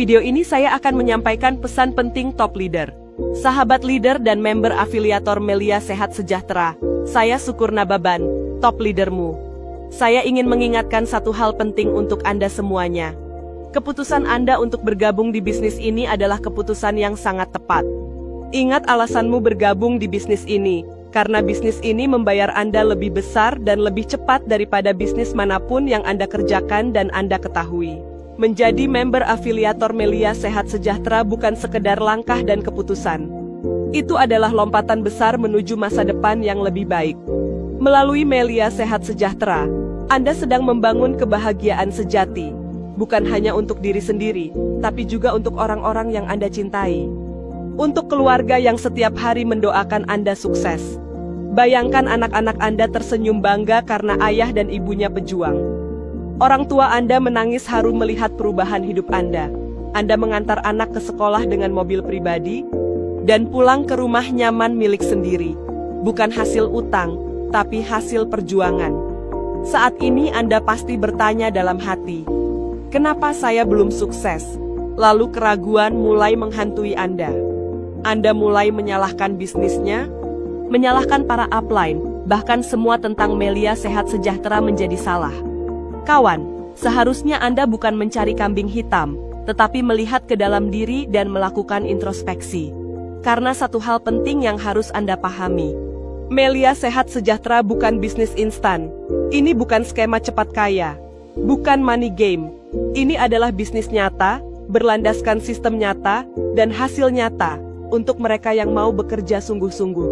video ini saya akan menyampaikan pesan penting top leader. Sahabat leader dan member afiliator Melia Sehat Sejahtera, saya Syukur Nababan, top leadermu. Saya ingin mengingatkan satu hal penting untuk Anda semuanya. Keputusan Anda untuk bergabung di bisnis ini adalah keputusan yang sangat tepat. Ingat alasanmu bergabung di bisnis ini, karena bisnis ini membayar Anda lebih besar dan lebih cepat daripada bisnis manapun yang Anda kerjakan dan Anda ketahui. Menjadi member afiliator Melia Sehat Sejahtera bukan sekedar langkah dan keputusan. Itu adalah lompatan besar menuju masa depan yang lebih baik. Melalui Melia Sehat Sejahtera, Anda sedang membangun kebahagiaan sejati. Bukan hanya untuk diri sendiri, tapi juga untuk orang-orang yang Anda cintai. Untuk keluarga yang setiap hari mendoakan Anda sukses. Bayangkan anak-anak Anda tersenyum bangga karena ayah dan ibunya pejuang. Orang tua Anda menangis haru melihat perubahan hidup Anda. Anda mengantar anak ke sekolah dengan mobil pribadi, dan pulang ke rumah nyaman milik sendiri. Bukan hasil utang, tapi hasil perjuangan. Saat ini Anda pasti bertanya dalam hati, kenapa saya belum sukses? Lalu keraguan mulai menghantui Anda. Anda mulai menyalahkan bisnisnya, menyalahkan para upline, bahkan semua tentang Melia Sehat Sejahtera menjadi salah. Kawan, seharusnya Anda bukan mencari kambing hitam, tetapi melihat ke dalam diri dan melakukan introspeksi. Karena satu hal penting yang harus Anda pahami. Melia Sehat Sejahtera bukan bisnis instan. Ini bukan skema cepat kaya. Bukan money game. Ini adalah bisnis nyata, berlandaskan sistem nyata, dan hasil nyata, untuk mereka yang mau bekerja sungguh-sungguh.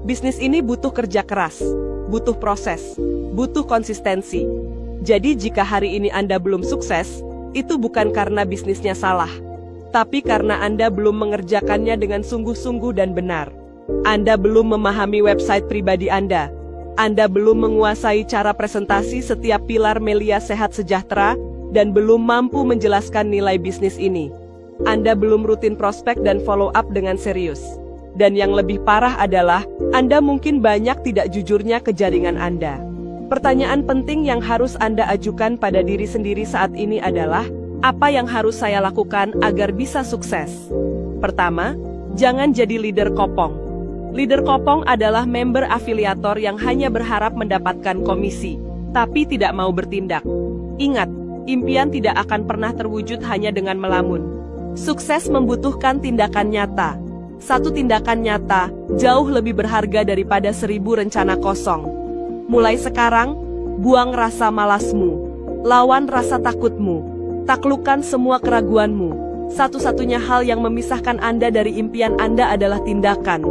Bisnis ini butuh kerja keras, butuh proses, butuh konsistensi. Jadi jika hari ini Anda belum sukses, itu bukan karena bisnisnya salah, tapi karena Anda belum mengerjakannya dengan sungguh-sungguh dan benar. Anda belum memahami website pribadi Anda. Anda belum menguasai cara presentasi setiap pilar Melia Sehat Sejahtera, dan belum mampu menjelaskan nilai bisnis ini. Anda belum rutin prospek dan follow up dengan serius. Dan yang lebih parah adalah, Anda mungkin banyak tidak jujurnya ke jaringan Anda. Pertanyaan penting yang harus Anda ajukan pada diri sendiri saat ini adalah, apa yang harus saya lakukan agar bisa sukses? Pertama, jangan jadi leader kopong. Leader kopong adalah member afiliator yang hanya berharap mendapatkan komisi, tapi tidak mau bertindak. Ingat, impian tidak akan pernah terwujud hanya dengan melamun. Sukses membutuhkan tindakan nyata. Satu tindakan nyata, jauh lebih berharga daripada 1000 rencana kosong. Mulai sekarang, buang rasa malasmu, lawan rasa takutmu, taklukkan semua keraguanmu. Satu-satunya hal yang memisahkan Anda dari impian Anda adalah tindakan.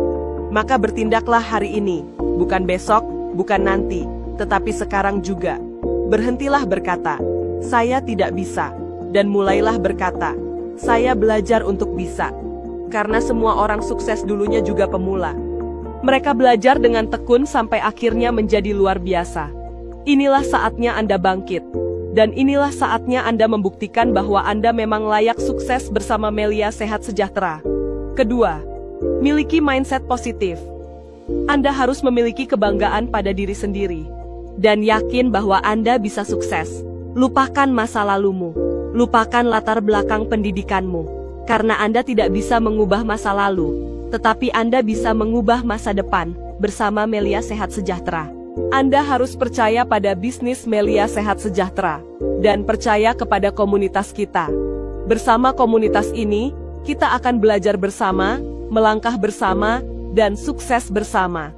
Maka bertindaklah hari ini, bukan besok, bukan nanti, tetapi sekarang juga. Berhentilah berkata, saya tidak bisa, dan mulailah berkata, saya belajar untuk bisa. Karena semua orang sukses dulunya juga pemula. Mereka belajar dengan tekun sampai akhirnya menjadi luar biasa. Inilah saatnya Anda bangkit. Dan inilah saatnya Anda membuktikan bahwa Anda memang layak sukses bersama Melia Sehat Sejahtera. Kedua, miliki mindset positif. Anda harus memiliki kebanggaan pada diri sendiri. Dan yakin bahwa Anda bisa sukses. Lupakan masa lalumu. Lupakan latar belakang pendidikanmu. Karena Anda tidak bisa mengubah masa lalu. Tetapi Anda bisa mengubah masa depan bersama Melia Sehat Sejahtera. Anda harus percaya pada bisnis Melia Sehat Sejahtera dan percaya kepada komunitas kita. Bersama komunitas ini, kita akan belajar bersama, melangkah bersama, dan sukses bersama.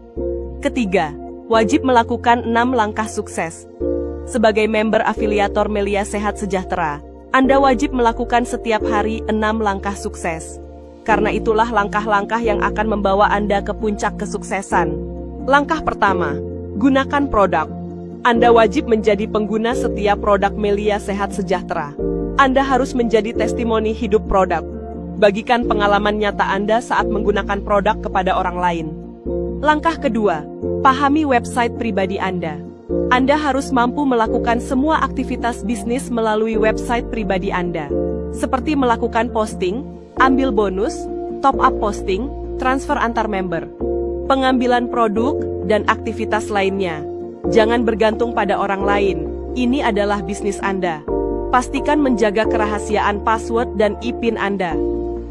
Ketiga, wajib melakukan 6 langkah sukses. Sebagai member afiliator Melia Sehat Sejahtera, Anda wajib melakukan setiap hari 6 langkah sukses. Karena itulah langkah-langkah yang akan membawa Anda ke puncak kesuksesan. Langkah pertama, gunakan produk. Anda wajib menjadi pengguna setiap produk Melia Sehat Sejahtera. Anda harus menjadi testimoni hidup produk. Bagikan pengalaman nyata Anda saat menggunakan produk kepada orang lain. Langkah kedua, pahami website pribadi Anda. Anda harus mampu melakukan semua aktivitas bisnis melalui website pribadi Anda. Seperti melakukan posting, ambil bonus, top up posting, transfer antar member, pengambilan produk, dan aktivitas lainnya. Jangan bergantung pada orang lain. Ini adalah bisnis Anda. Pastikan menjaga kerahasiaan password dan IPIN Anda.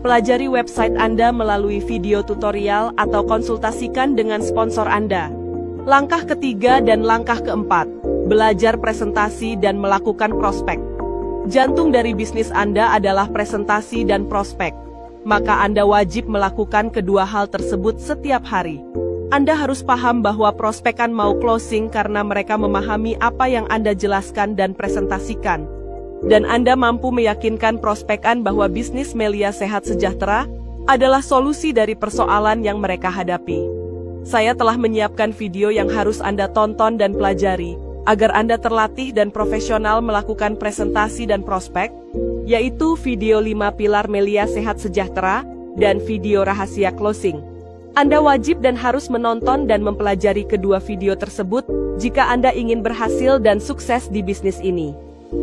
Pelajari website Anda melalui video tutorial atau konsultasikan dengan sponsor Anda. Langkah ketiga dan langkah keempat, belajar presentasi dan melakukan prospek. Jantung dari bisnis Anda adalah presentasi dan prospek. Maka Anda wajib melakukan kedua hal tersebut setiap hari. Anda harus paham bahwa prospekan mau closing karena mereka memahami apa yang Anda jelaskan dan presentasikan. Dan Anda mampu meyakinkan prospekan bahwa bisnis Melia Sehat Sejahtera adalah solusi dari persoalan yang mereka hadapi. Saya telah menyiapkan video yang harus Anda tonton dan pelajari, agar Anda terlatih dan profesional melakukan presentasi dan prospek, yaitu video 5 pilar Melia Sehat Sejahtera, dan video rahasia closing. Anda wajib dan harus menonton dan mempelajari kedua video tersebut, jika Anda ingin berhasil dan sukses di bisnis ini.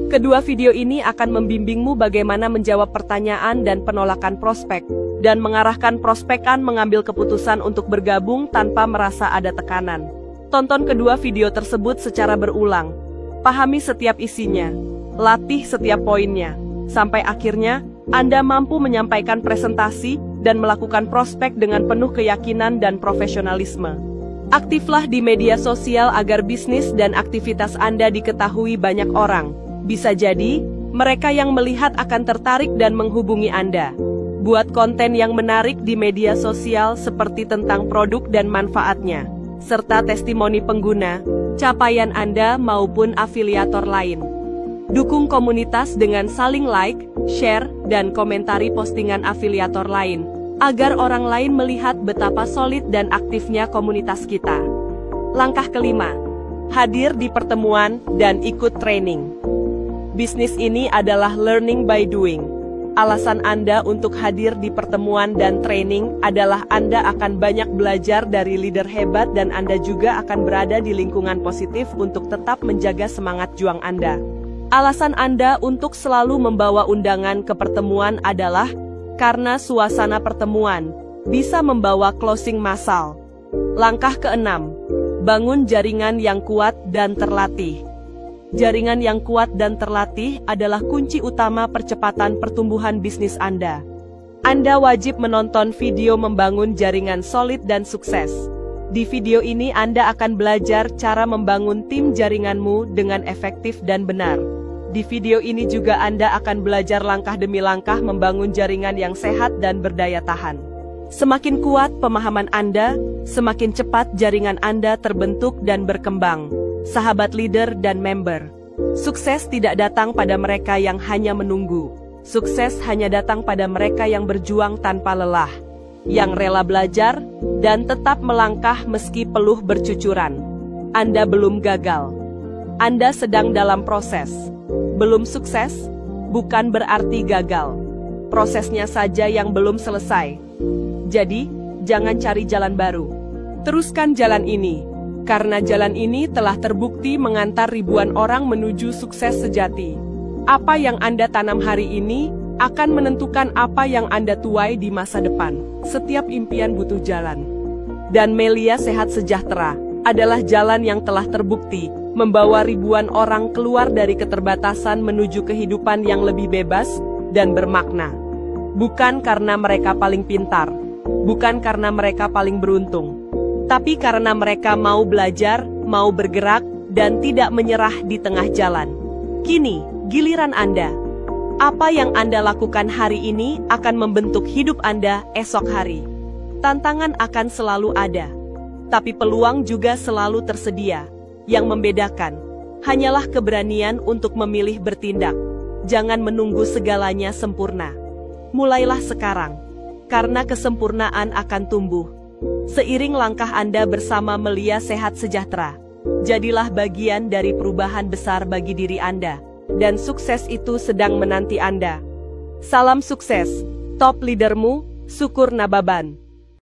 Kedua video ini akan membimbingmu bagaimana menjawab pertanyaan dan penolakan prospek, dan mengarahkan prospekan mengambil keputusan untuk bergabung tanpa merasa ada tekanan. Tonton kedua video tersebut secara berulang. Pahami setiap isinya. Latih setiap poinnya. Sampai akhirnya, Anda mampu menyampaikan presentasi dan melakukan prospek dengan penuh keyakinan dan profesionalisme. Aktiflah di media sosial agar bisnis dan aktivitas Anda diketahui banyak orang. Bisa jadi, mereka yang melihat akan tertarik dan menghubungi Anda. Buat konten yang menarik di media sosial seperti tentang produk dan manfaatnya, serta testimoni pengguna, capaian Anda maupun afiliator lain. Dukung komunitas dengan saling like, share, dan komentari postingan afiliator lain, agar orang lain melihat betapa solid dan aktifnya komunitas kita. Langkah kelima, hadir di pertemuan dan ikut training. Bisnis ini adalah learning by doing. Alasan Anda untuk hadir di pertemuan dan training adalah Anda akan banyak belajar dari leader hebat dan Anda juga akan berada di lingkungan positif untuk tetap menjaga semangat juang Anda. Alasan Anda untuk selalu membawa undangan ke pertemuan adalah karena suasana pertemuan bisa membawa closing massal. Langkah keenam, bangun jaringan yang kuat dan terlatih. Jaringan yang kuat dan terlatih adalah kunci utama percepatan pertumbuhan bisnis Anda. Anda wajib menonton video membangun jaringan solid dan sukses. Di video ini Anda akan belajar cara membangun tim jaringanmu dengan efektif dan benar. Di video ini juga Anda akan belajar langkah demi langkah membangun jaringan yang sehat dan berdaya tahan. Semakin kuat pemahaman Anda, semakin cepat jaringan Anda terbentuk dan berkembang. Sahabat leader dan member, sukses tidak datang pada mereka yang hanya menunggu. Sukses hanya datang pada mereka yang berjuang tanpa lelah, yang rela belajar, dan tetap melangkah meski peluh bercucuran. Anda belum gagal. Anda sedang dalam proses. Belum sukses, bukan berarti gagal. Prosesnya saja yang belum selesai. Jadi, jangan cari jalan baru. Teruskan jalan ini. Karena jalan ini telah terbukti mengantar ribuan orang menuju sukses sejati. Apa yang Anda tanam hari ini akan menentukan apa yang Anda tuai di masa depan. Setiap impian butuh jalan. Dan Melia Sehat Sejahtera adalah jalan yang telah terbukti membawa ribuan orang keluar dari keterbatasan menuju kehidupan yang lebih bebas dan bermakna. Bukan karena mereka paling pintar, bukan karena mereka paling beruntung, tapi karena mereka mau belajar, mau bergerak, dan tidak menyerah di tengah jalan. Kini, giliran Anda. Apa yang Anda lakukan hari ini akan membentuk hidup Anda esok hari. Tantangan akan selalu ada, tapi peluang juga selalu tersedia. Yang membedakan, hanyalah keberanian untuk memilih bertindak. Jangan menunggu segalanya sempurna. Mulailah sekarang, karena kesempurnaan akan tumbuh seiring langkah Anda bersama Melia Sehat Sejahtera. Jadilah bagian dari perubahan besar bagi diri Anda, dan sukses itu sedang menanti Anda. Salam sukses, top leadermu, Syukur Nababan.